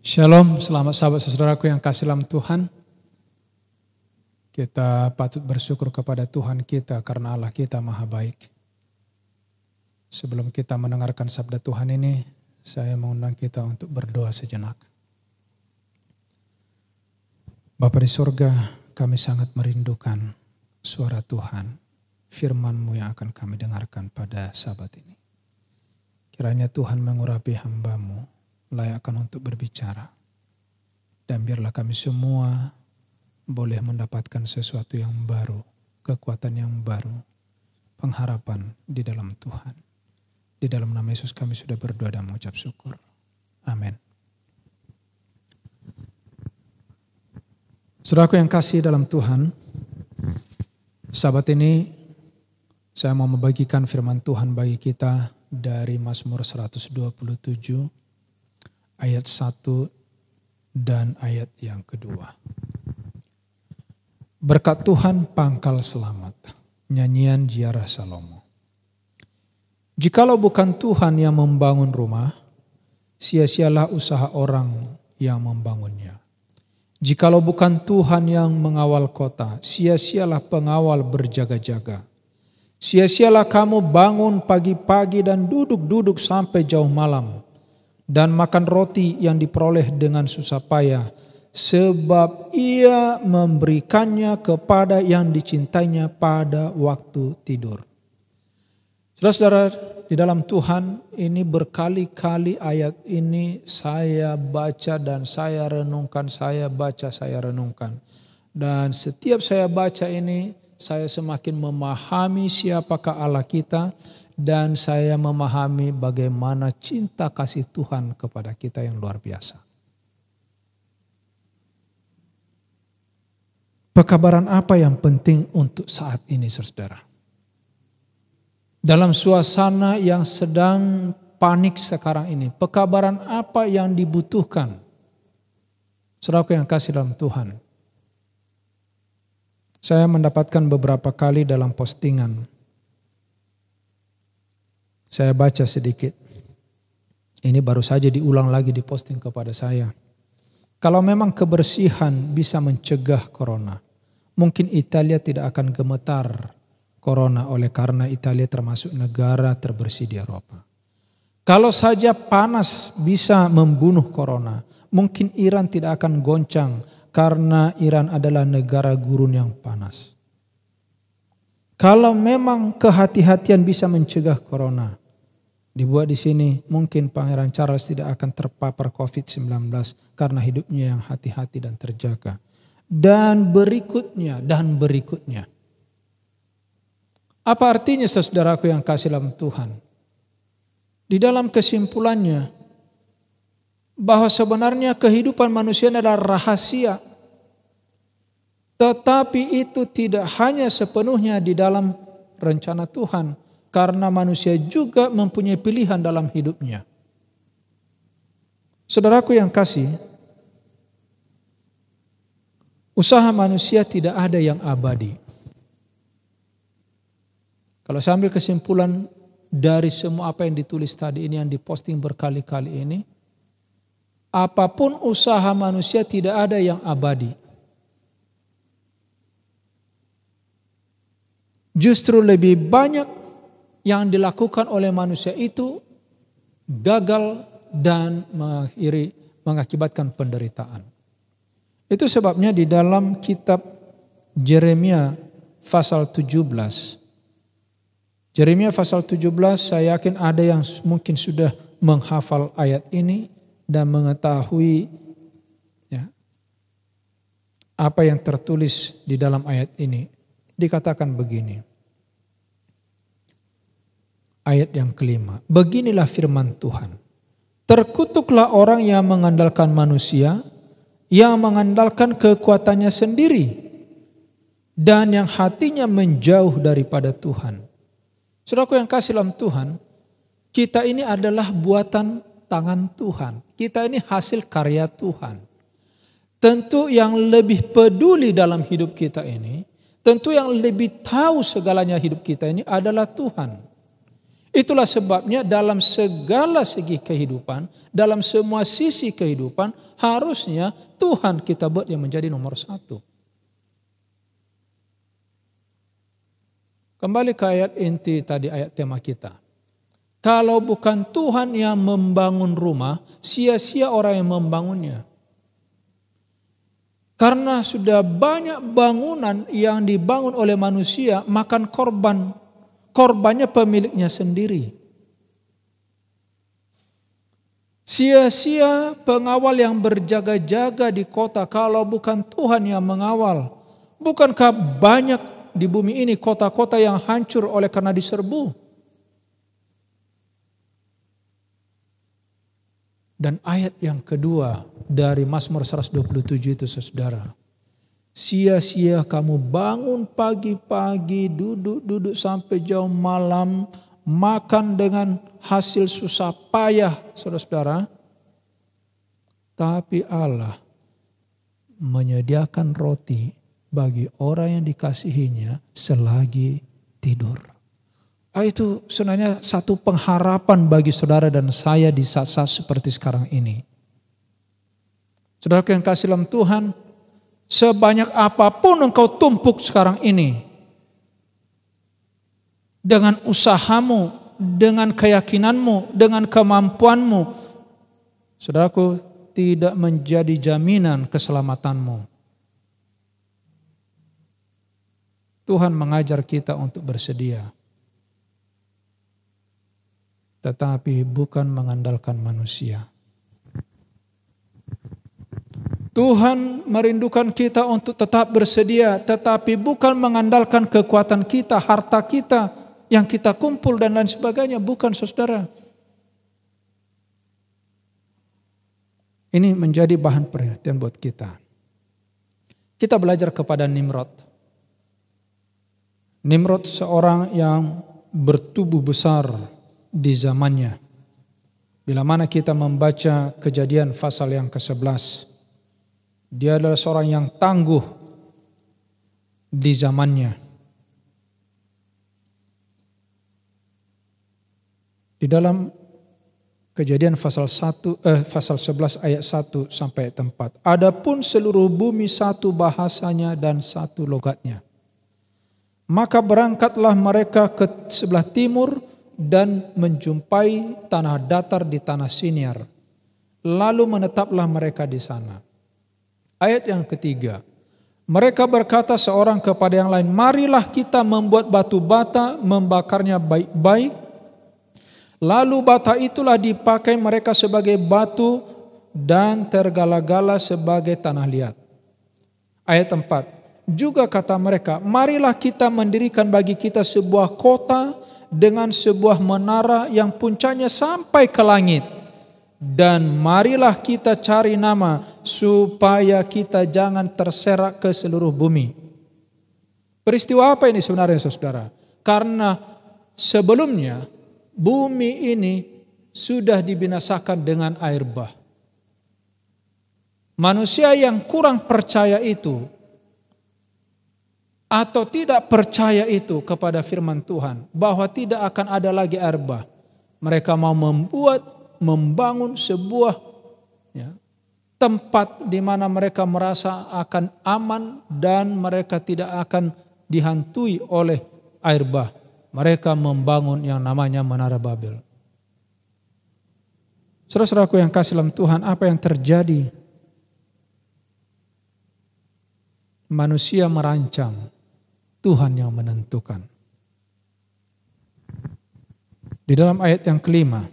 Shalom, selamat sahabat saudaraku yang kasih dalam Tuhan. Kita patut bersyukur kepada Tuhan kita karena Allah kita maha baik. Sebelum kita mendengarkan sabda Tuhan ini, saya mengundang kita untuk berdoa sejenak. Bapa di surga, kami sangat merindukan suara Tuhan, firman-Mu yang akan kami dengarkan pada sabat ini. Kiranya Tuhan mengurapi hamba-Mu, layakkan untuk berbicara. Dan biarlah kami semua boleh mendapatkan sesuatu yang baru, kekuatan yang baru, pengharapan di dalam Tuhan. Di dalam nama Yesus kami sudah berdoa dan mengucap syukur. Amin. Saudaraku yang kasih dalam Tuhan, sabat ini saya mau membagikan firman Tuhan bagi kita dari Mazmur 127 ayat 1 dan ayat yang kedua. Berkat Tuhan pangkal selamat, nyanyian ziarah Salomo. Jikalau bukan Tuhan yang membangun rumah, sia-sialah usaha orang yang membangunnya. Jikalau bukan Tuhan yang mengawal kota, sia-sialah pengawal berjaga-jaga. Sia-sialah kamu bangun pagi-pagi dan duduk-duduk sampai jauh malam, dan makan roti yang diperoleh dengan susah payah, sebab ia memberikannya kepada yang dicintainya pada waktu tidur. Saudara-saudara di dalam Tuhan, ini berkali-kali ayat ini saya baca dan saya renungkan, saya baca, saya renungkan. Dan setiap saya baca ini, saya semakin memahami siapakah Allah kita, dan saya memahami bagaimana cinta kasih Tuhan kepada kita yang luar biasa. Pekabaran apa yang penting untuk saat ini, saudara? Dalam suasana yang sedang panik sekarang ini, pekabaran apa yang dibutuhkan? Saudaraku yang kasih dalam Tuhan, saya mendapatkan beberapa kali dalam postingan. Saya baca sedikit. Ini baru saja diulang lagi diposting kepada saya. Kalau memang kebersihan bisa mencegah corona, mungkin Italia tidak akan gemetar corona oleh karena Italia termasuk negara terbersih di Eropa. Kalau saja panas bisa membunuh corona, mungkin Iran tidak akan goncang karena Iran adalah negara gurun yang panas. Kalau memang kehati-hatian bisa mencegah corona, dibuat di sini, mungkin Pangeran Charles tidak akan terpapar COVID-19 karena hidupnya yang hati-hati dan terjaga. Dan berikutnya. Apa artinya saudaraku yang kasih dalam Tuhan? Di dalam kesimpulannya, bahwa sebenarnya kehidupan manusia adalah rahasia. Tetapi itu tidak hanya sepenuhnya di dalam rencana Tuhan, karena manusia juga mempunyai pilihan dalam hidupnya. Saudaraku yang kasih, usaha manusia tidak ada yang abadi. Kalau saya ambil kesimpulan dari semua apa yang ditulis tadi ini, yang diposting berkali-kali ini, apapun usaha manusia tidak ada yang abadi. Justru lebih banyak yang dilakukan oleh manusia itu gagal dan mengakibatkan penderitaan. Itu sebabnya di dalam kitab Yeremia pasal 17. Yeremia pasal 17, saya yakin ada yang mungkin sudah menghafal ayat ini dan mengetahui ya, apa yang tertulis di dalam ayat ini. Dikatakan begini. Ayat yang kelima. Beginilah firman Tuhan. Terkutuklah orang yang mengandalkan manusia, yang mengandalkan kekuatannya sendiri, dan yang hatinya menjauh daripada Tuhan. Saudaraku yang kasih dalam Tuhan, kita ini adalah buatan tangan Tuhan. Kita ini hasil karya Tuhan. Tentu yang lebih peduli dalam hidup kita ini, tentu yang lebih tahu segalanya hidup kita ini adalah Tuhan. Itulah sebabnya dalam segala segi kehidupan, dalam semua sisi kehidupan, harusnya Tuhan kita buat yang menjadi nomor satu. Kembali ke ayat inti tadi, ayat tema kita. Kalau bukan Tuhan yang membangun rumah, sia-sia orang yang membangunnya. Karena sudah banyak bangunan yang dibangun oleh manusia, makan korban. Korbannya pemiliknya sendiri. Sia-sia pengawal yang berjaga-jaga di kota kalau bukan Tuhan yang mengawal. Bukankah banyak di bumi ini kota-kota yang hancur oleh karena diserbu? Dan ayat yang kedua dari Mazmur 127 itu saudara. Sia-sia kamu bangun pagi-pagi, duduk-duduk sampai jauh malam, makan dengan hasil susah payah saudara-saudara. Tapi Allah menyediakan roti bagi orang yang dikasihinya selagi tidur. Itu sebenarnya satu pengharapan bagi saudara dan saya di saat-saat seperti sekarang ini. Saudara yang kasih dalam Tuhan, sebanyak apapun engkau tumpuk sekarang ini, dengan usahamu, dengan keyakinanmu, dengan kemampuanmu, saudaraku, tidak menjadi jaminan keselamatanmu. Tuhan mengajar kita untuk bersedia. Tetapi bukan mengandalkan manusia. Tuhan merindukan kita untuk tetap bersedia, tetapi bukan mengandalkan kekuatan kita, harta kita yang kita kumpul dan lain sebagainya, bukan saudara. Ini menjadi bahan perhatian buat kita. Kita belajar kepada Nimrod. Nimrod seorang yang bertubuh besar di zamannya. Bila mana kita membaca Kejadian pasal yang ke-11, dia adalah seorang yang tangguh di zamannya. Di dalam Kejadian pasal 11 ayat 1 sampai 4. Adapun seluruh bumi satu bahasanya dan satu logatnya. Maka berangkatlah mereka ke sebelah timur dan menjumpai tanah datar di tanah Siniar. Lalu menetaplah mereka di sana. Ayat yang ketiga. Mereka berkata seorang kepada yang lain, marilah kita membuat batu bata, membakarnya baik-baik. Lalu bata itulah dipakai mereka sebagai batu dan tergala-gala sebagai tanah liat. Ayat 4. Juga kata mereka, marilah kita mendirikan bagi kita sebuah kota dengan sebuah menara yang puncaknya sampai ke langit. Dan marilah kita cari nama supaya kita jangan terserak ke seluruh bumi. Peristiwa apa ini sebenarnya saudara? Karena sebelumnya bumi ini sudah dibinasakan dengan air bah. Manusia yang kurang percaya itu atau tidak percaya itu kepada firman Tuhan bahwa tidak akan ada lagi air bah. Mereka mau membangun sebuah tempat di mana mereka merasa akan aman dan mereka tidak akan dihantui oleh air bah. Mereka membangun yang namanya Menara Babel. Saudara-saudaraku yang kasih dalam Tuhan, apa yang terjadi? Manusia merancang, Tuhan yang menentukan. Di dalam ayat yang kelima,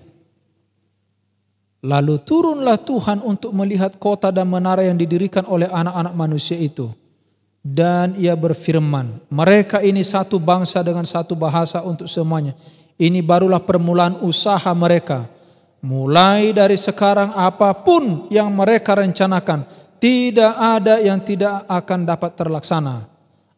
lalu turunlah Tuhan untuk melihat kota dan menara yang didirikan oleh anak-anak manusia itu. Dan ia berfirman, mereka ini satu bangsa dengan satu bahasa untuk semuanya. Ini barulah permulaan usaha mereka. Mulai dari sekarang apapun yang mereka rencanakan, tidak ada yang tidak akan dapat terlaksana.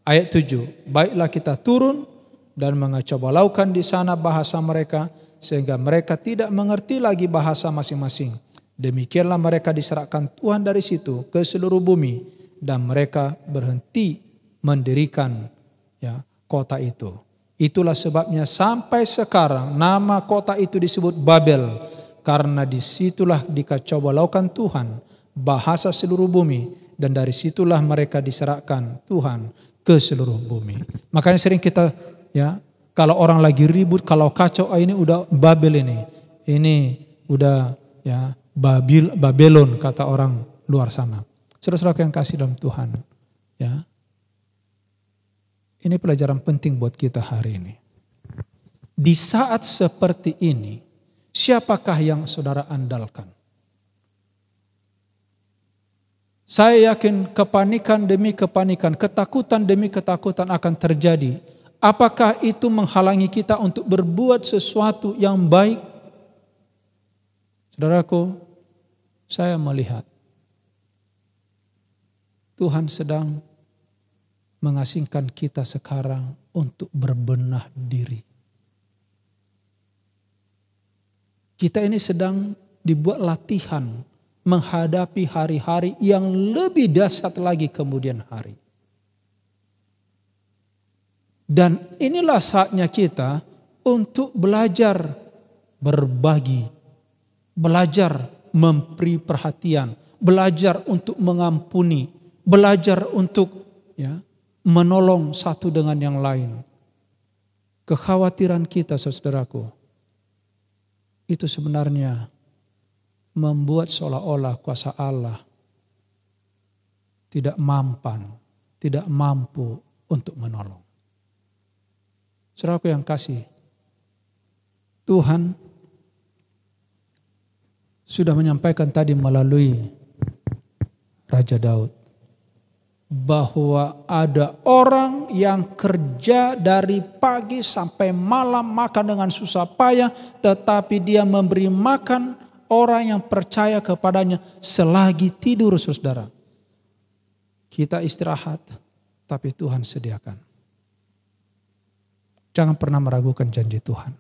Ayat 7, baiklah kita turun dan mengecobalaukan di sana bahasa mereka, sehingga mereka tidak mengerti lagi bahasa masing-masing. Demikianlah mereka diserahkan Tuhan dari situ ke seluruh bumi, dan mereka berhenti mendirikan kota itu. Itulah sebabnya sampai sekarang nama kota itu disebut Babel, karena disitulah dikacau balaukan Tuhan bahasa seluruh bumi, dan dari situlah mereka diserahkan Tuhan ke seluruh bumi. Makanya sering kita kalau orang lagi ribut, kalau kacau, ini udah Babel ini udah Babylon kata orang luar sana. Saudara-saudara yang kasih dalam Tuhan, ini pelajaran penting buat kita hari ini. Di saat seperti ini, siapakah yang saudara andalkan? Saya yakin kepanikan demi kepanikan, ketakutan demi ketakutan akan terjadi. Apakah itu menghalangi kita untuk berbuat sesuatu yang baik? Saudaraku, saya melihat Tuhan sedang mengasingkan kita sekarang untuk berbenah diri. Kita ini sedang dibuat latihan menghadapi hari-hari yang lebih dahsyat lagi kemudian hari. Dan inilah saatnya kita untuk belajar berbagi, belajar memberi perhatian, belajar untuk mengampuni, belajar untuk menolong satu dengan yang lain. Kekhawatiran kita, saudaraku, itu sebenarnya membuat seolah-olah kuasa Allah tidak mampu untuk menolong. Saudaraku yang kasih, Tuhan sudah menyampaikan tadi melalui Raja Daud bahwa ada orang yang kerja dari pagi sampai malam makan dengan susah payah, tetapi dia memberi makan orang yang percaya kepadanya selagi tidur, saudara. Kita istirahat, tapi Tuhan sediakan. Jangan pernah meragukan janji Tuhan.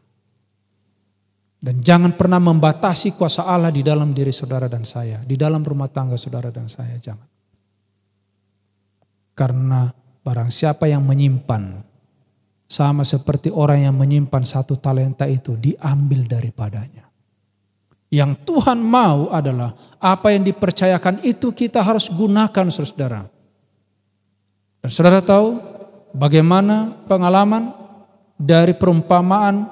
Dan jangan pernah membatasi kuasa Allah di dalam diri saudara dan saya, di dalam rumah tangga saudara dan saya, jangan. Karena barang siapa yang menyimpan, sama seperti orang yang menyimpan 1 talenta itu diambil daripadanya. Yang Tuhan mau adalah apa yang dipercayakan itu kita harus gunakan, saudara. Dan saudara tahu bagaimana pengalaman dari perumpamaan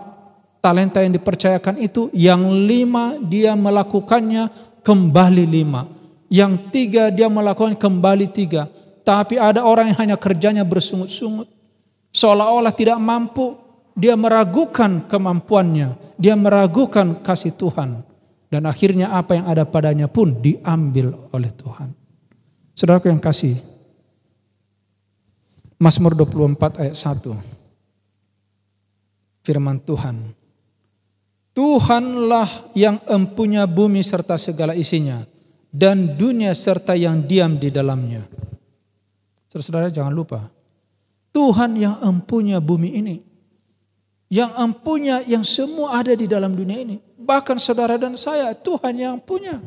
talenta yang dipercayakan itu, yang 5 dia melakukannya kembali 5. Yang 3 dia melakukan kembali 3. Tapi ada orang yang hanya kerjanya bersungut-sungut. Seolah-olah tidak mampu. Dia meragukan kemampuannya. Dia meragukan kasih Tuhan. Dan akhirnya apa yang ada padanya pun diambil oleh Tuhan. Saudaraku yang kasih. Mazmur 24 ayat 1. Firman Tuhan. Tuhanlah yang empunya bumi serta segala isinya. Dan dunia serta yang diam di dalamnya. Saudara, jangan lupa, Tuhan yang empunya bumi ini, yang empunya yang semua ada di dalam dunia ini, bahkan saudara dan saya, Tuhan yang punya.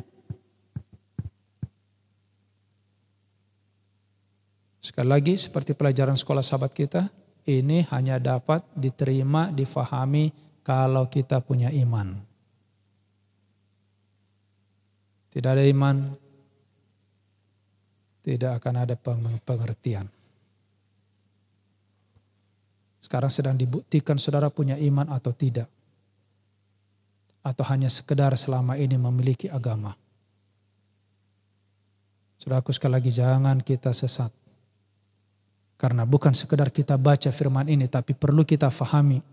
Sekali lagi, seperti pelajaran sekolah sahabat kita, ini hanya dapat diterima, difahami kalau kita punya iman. Tidak ada iman, tidak akan ada pengertian. Sekarang sedang dibuktikan saudara punya iman atau tidak. Atau hanya sekedar selama ini memiliki agama. Saudaraku, sekali lagi jangan kita sesat. Karena bukan sekedar kita baca firman ini, tapi perlu kita fahami.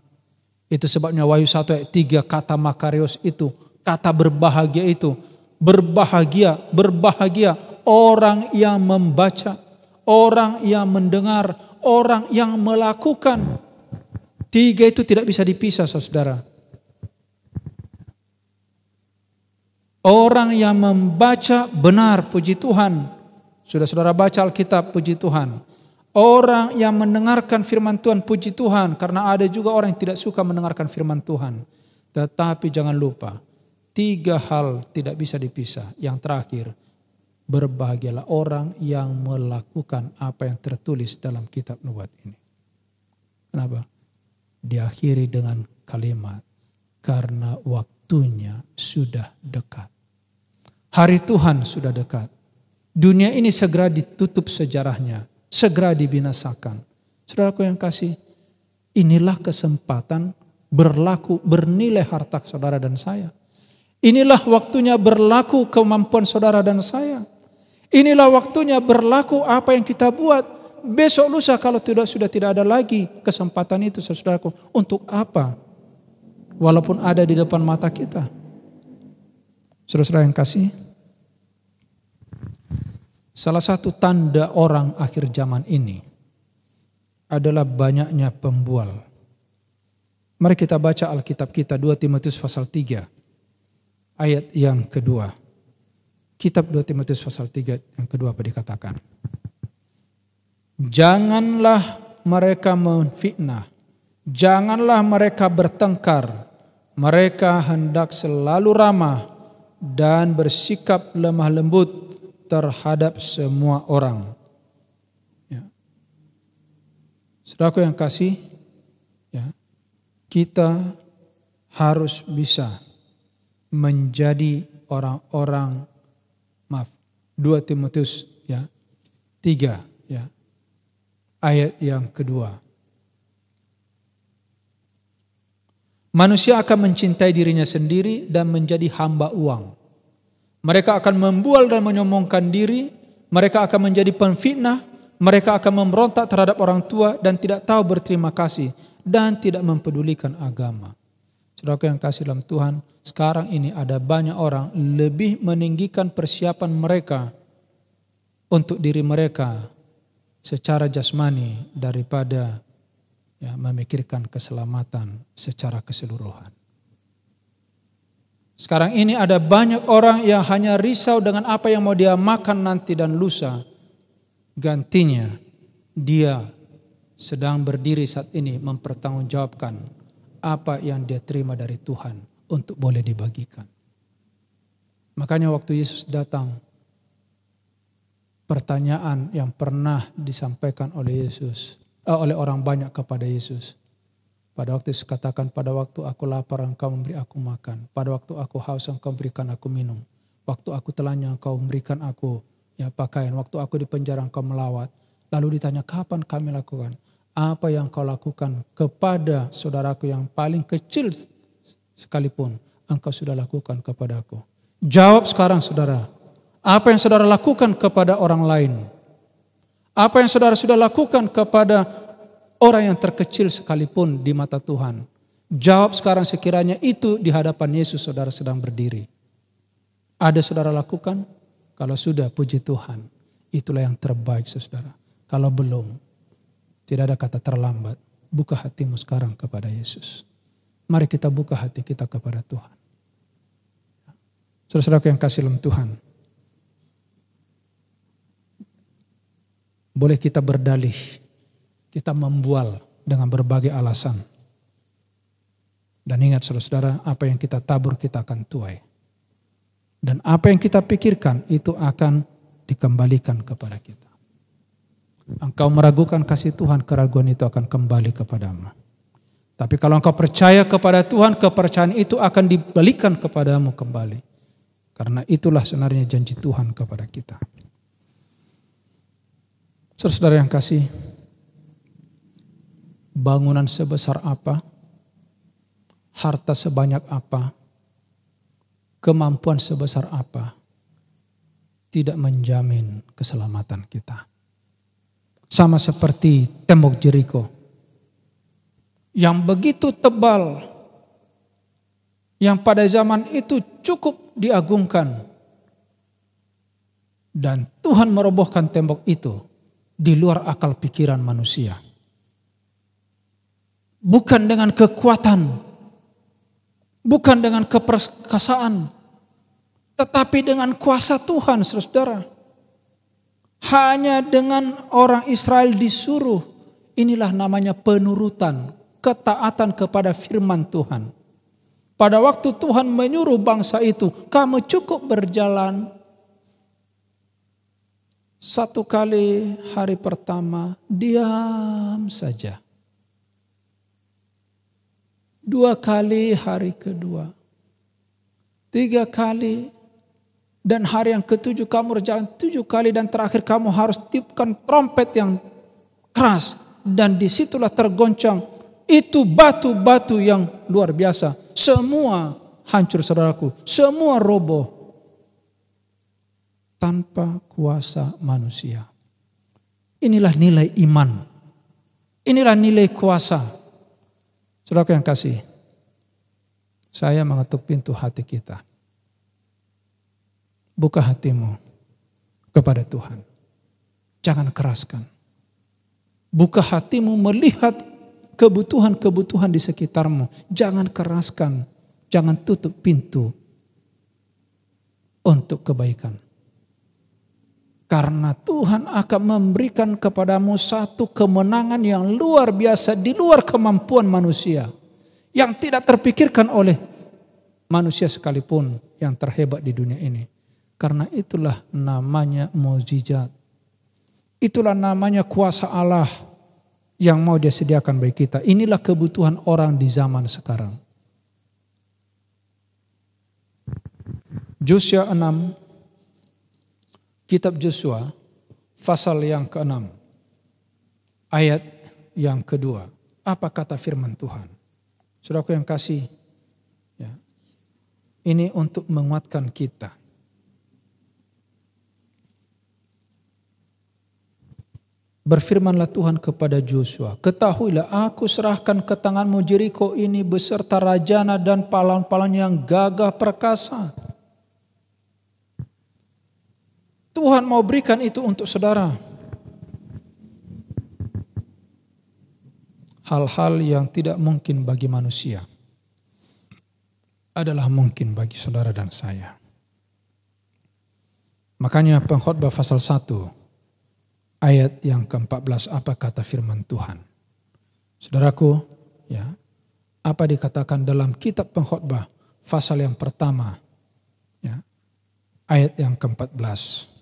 Itu sebabnya Wahyu 1 ayat 3 kata makarios itu, kata berbahagia itu. Berbahagia, berbahagia. Orang yang membaca, orang yang mendengar, orang yang melakukan. 3 itu tidak bisa dipisah, saudara. Orang yang membaca benar, puji Tuhan. Sudah saudara baca Alkitab, puji Tuhan. Orang yang mendengarkan firman Tuhan, puji Tuhan. Karena ada juga orang yang tidak suka mendengarkan firman Tuhan. Tetapi jangan lupa, 3 hal tidak bisa dipisah. Yang terakhir, berbahagialah orang yang melakukan apa yang tertulis dalam kitab nubuat ini. Kenapa? diakhiri dengan kalimat, karena waktunya sudah dekat. Hari Tuhan sudah dekat. Dunia ini segera ditutup sejarahnya, segera dibinasakan. Saudaraku yang kasih, inilah kesempatan berlaku bernilai harta saudara dan saya. Inilah waktunya berlaku kemampuan saudara dan saya. Inilah waktunya berlaku apa yang kita buat. Besok lusa kalau sudah tidak ada lagi kesempatan itu, saudaraku. Untuk apa? Walaupun ada di depan mata kita. Saudara-saudara yang kasih, salah satu tanda orang akhir zaman ini adalah banyaknya pembual. Mari kita baca Alkitab kita 2 Timotius pasal 3 ayat yang kedua. Kitab 2 Timotius pasal 3 yang kedua apa dikatakan? Janganlah mereka memfitnah, janganlah mereka bertengkar, mereka hendak selalu ramah dan bersikap lemah lembut terhadap semua orang. Ya. Saudaraku yang kasih, ya, kita harus bisa menjadi orang-orang 2 Timotius 3 ayat yang kedua. Manusia akan mencintai dirinya sendiri dan menjadi hamba uang. Mereka akan membual dan menyombongkan diri, mereka akan menjadi pemfitnah, mereka akan memberontak terhadap orang tua dan tidak tahu berterima kasih dan tidak mempedulikan agama. Saudaraku yang kasih dalam Tuhan, sekarang ini ada banyak orang lebih meninggikan persiapan mereka untuk diri mereka secara jasmani daripada memikirkan keselamatan secara keseluruhan. Sekarang ini ada banyak orang yang hanya risau dengan apa yang mau dia makan nanti dan lusa. Gantinya dia sedang berdiri saat ini mempertanggungjawabkan apa yang dia terima dari Tuhan untuk boleh dibagikan. Makanya waktu Yesus datang, pertanyaan yang pernah disampaikan oleh oleh orang banyak kepada Yesus. Pada waktu Yesus katakan, pada waktu aku lapar engkau memberi aku makan. Pada waktu aku haus engkau memberikan aku minum. Waktu aku telanjang engkau memberikan aku pakaian. Waktu aku di penjara engkau melawat. Lalu ditanya, kapan kami lakukan? Apa yang kau lakukan kepada saudaraku yang paling kecil sekalipun, engkau sudah lakukan kepada aku. Jawab sekarang saudara. Apa yang saudara lakukan kepada orang lain? Apa yang saudara sudah lakukan kepada orang yang terkecil sekalipun di mata Tuhan? Jawab sekarang sekiranya itu di hadapan Yesus saudara sedang berdiri. Ada saudara lakukan? Kalau sudah, puji Tuhan. Itulah yang terbaik saudara. Kalau belum, tidak ada kata terlambat. Buka hatimu sekarang kepada Yesus. Mari kita buka hati kita kepada Tuhan. Saudara-saudaraku yang kasih dalam Tuhan. Boleh kita berdalih, kita membual dengan berbagai alasan. Dan ingat saudara-saudara, apa yang kita tabur kita akan tuai. Dan apa yang kita pikirkan itu akan dikembalikan kepada kita. Engkau meragukan kasih Tuhan, keraguan itu akan kembali kepadamu. Tapi kalau engkau percaya kepada Tuhan, kepercayaan itu akan dibalikan kepadamu kembali. Karena itulah sebenarnya janji Tuhan kepada kita. Saudara-saudara yang kasih, bangunan sebesar apa, harta sebanyak apa, kemampuan sebesar apa, tidak menjamin keselamatan kita. Sama seperti tembok Jeriko yang begitu tebal, yang pada zaman itu cukup diagungkan. Dan Tuhan merobohkan tembok itu di luar akal pikiran manusia. Bukan dengan kekuatan, bukan dengan keperkasaan, tetapi dengan kuasa Tuhan, saudara. Hanya dengan orang Israel disuruh, inilah namanya penurutan, ketaatan kepada firman Tuhan. Pada waktu Tuhan menyuruh bangsa itu, kamu cukup berjalan 1 kali hari pertama, diam saja. 2 kali hari kedua, 3 kali, dan hari yang ke-7 kamu berjalan 7 kali, dan terakhir kamu harus tiupkan trompet yang keras, dan disitulah tergoncang itu batu-batu yang luar biasa. Semua hancur saudaraku, semua roboh tanpa kuasa manusia. Inilah nilai iman, inilah nilai kuasa. Saudaraku yang kasih, saya mengetuk pintu hati kita. Buka hatimu kepada Tuhan. Jangan keraskan. Buka hatimu melihat kebutuhan-kebutuhan di sekitarmu. Jangan keraskan. Jangan tutup pintu untuk kebaikan. Karena Tuhan akan memberikan kepadamu satu kemenangan yang luar biasa di luar kemampuan manusia. Yang tidak terpikirkan oleh manusia sekalipun yang terhebat di dunia ini. Karena itulah namanya mukjizat. Itulah namanya kuasa Allah yang mau Dia sediakan bagi kita. Inilah kebutuhan orang di zaman sekarang. Yosua 6, kitab Yosua, pasal yang ke-6, ayat yang kedua. Apa kata firman Tuhan? Saudaraku yang kasih, ya, ini untuk menguatkan kita. Berfirmanlah Tuhan kepada Yosua, ketahuilah aku serahkan ke tanganmu Jeriko ini beserta rajana dan pahlawan-pahlawan yang gagah perkasa. Tuhan mau berikan itu untuk saudara. Hal-hal yang tidak mungkin bagi manusia adalah mungkin bagi saudara dan saya. Makanya Pengkhotbah pasal 1 ayat yang ke-14, apa kata firman Tuhan? Saudaraku, ya, apa dikatakan dalam kitab Pengkhotbah pasal yang pertama, ya, ayat yang ke-14.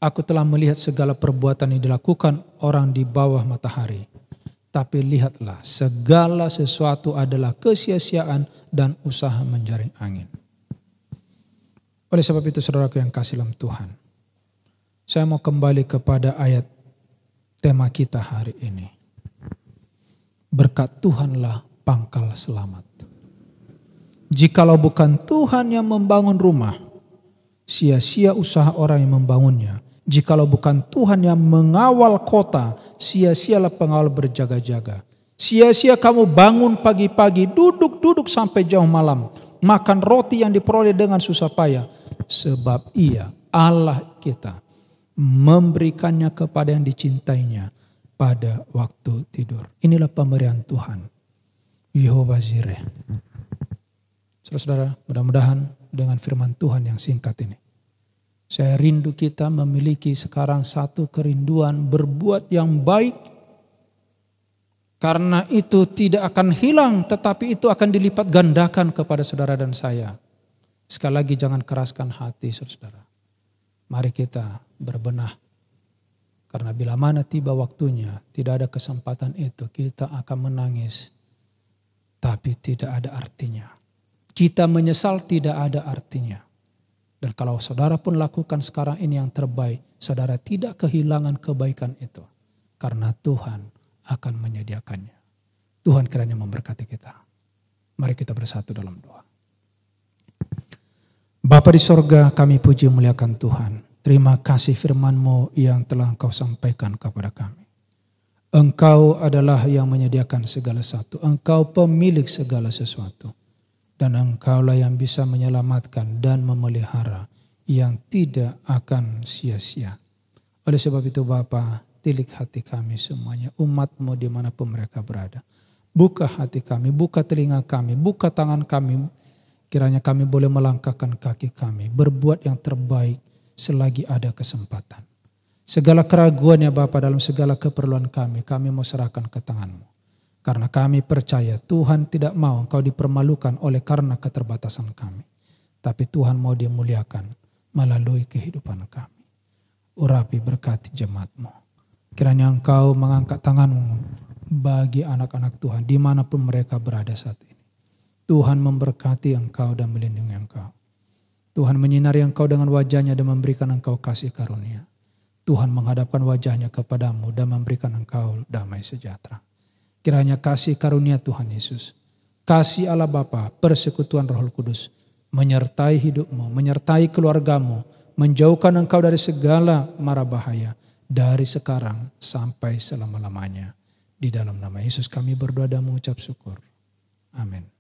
Aku telah melihat segala perbuatan yang dilakukan orang di bawah matahari. Tapi lihatlah, segala sesuatu adalah kesia-siaan dan usaha menjaring angin. Oleh sebab itu saudaraku yang kasih dalam Tuhan, saya mau kembali kepada ayat tema kita hari ini. Berkat Tuhanlah pangkal selamat. Jikalau bukan Tuhan yang membangun rumah, sia-sia usaha orang yang membangunnya. Jikalau bukan Tuhan yang mengawal kota, sia-sialah pengawal berjaga-jaga. Sia-sia kamu bangun pagi-pagi, duduk-duduk sampai jauh malam, makan roti yang diperoleh dengan susah payah. Sebab Ia, Allah kita, memberikannya kepada yang dicintainya pada waktu tidur. Inilah pemberian Tuhan, Yehovah Jireh. Saudara-saudara, mudah-mudahan dengan firman Tuhan yang singkat ini, saya rindu kita memiliki sekarang satu kerinduan berbuat yang baik. Karena itu tidak akan hilang, tetapi itu akan dilipat gandakan kepada saudara dan saya. Sekali lagi jangan keraskan hati saudara. Mari kita berbenah. Karena bila mana tiba waktunya, tidak ada kesempatan itu, kita akan menangis. Tapi tidak ada artinya. Kita menyesal tidak ada artinya. Dan kalau saudara pun lakukan sekarang ini yang terbaik, saudara tidak kehilangan kebaikan itu. Karena Tuhan akan menyediakannya. Tuhan kiranya memberkati kita. Mari kita bersatu dalam doa. Bapa di sorga, kami puji muliakan Tuhan. Terima kasih firman-Mu yang telah Engkau sampaikan kepada kami. Engkau adalah yang menyediakan segala sesuatu. Engkau pemilik segala sesuatu. Dan Engkaulah yang bisa menyelamatkan dan memelihara yang tidak akan sia-sia. Oleh sebab itu Bapa, tilik hati kami semuanya, umat-Mu dimanapun mereka berada. Buka hati kami, buka telinga kami, buka tangan kami. Kiranya kami boleh melangkahkan kaki kami, berbuat yang terbaik selagi ada kesempatan. Segala keraguan ya Bapa dalam segala keperluan kami mau serahkan ke tangan-Mu. Karena kami percaya Tuhan tidak mau Engkau dipermalukan oleh karena keterbatasan kami. Tapi Tuhan mau dimuliakan melalui kehidupan kami. Urapi berkati jemaat-Mu. Kiranya Engkau mengangkat tangan-Mu, bagi anak-anak Tuhan dimanapun mereka berada saat ini. Tuhan memberkati engkau dan melindungi engkau. Tuhan menyinari engkau dengan wajahnya dan memberikan engkau kasih karunia. Tuhan menghadapkan wajahnya kepadamu dan memberikan engkau damai sejahtera. Kiranya kasih karunia Tuhan Yesus, kasih Allah Bapa, persekutuan Roh Kudus menyertai hidupmu, menyertai keluargamu, menjauhkan engkau dari segala mara bahaya dari sekarang sampai selama-lamanya. Di dalam nama Yesus kami berdoa dan mengucap syukur. Amin.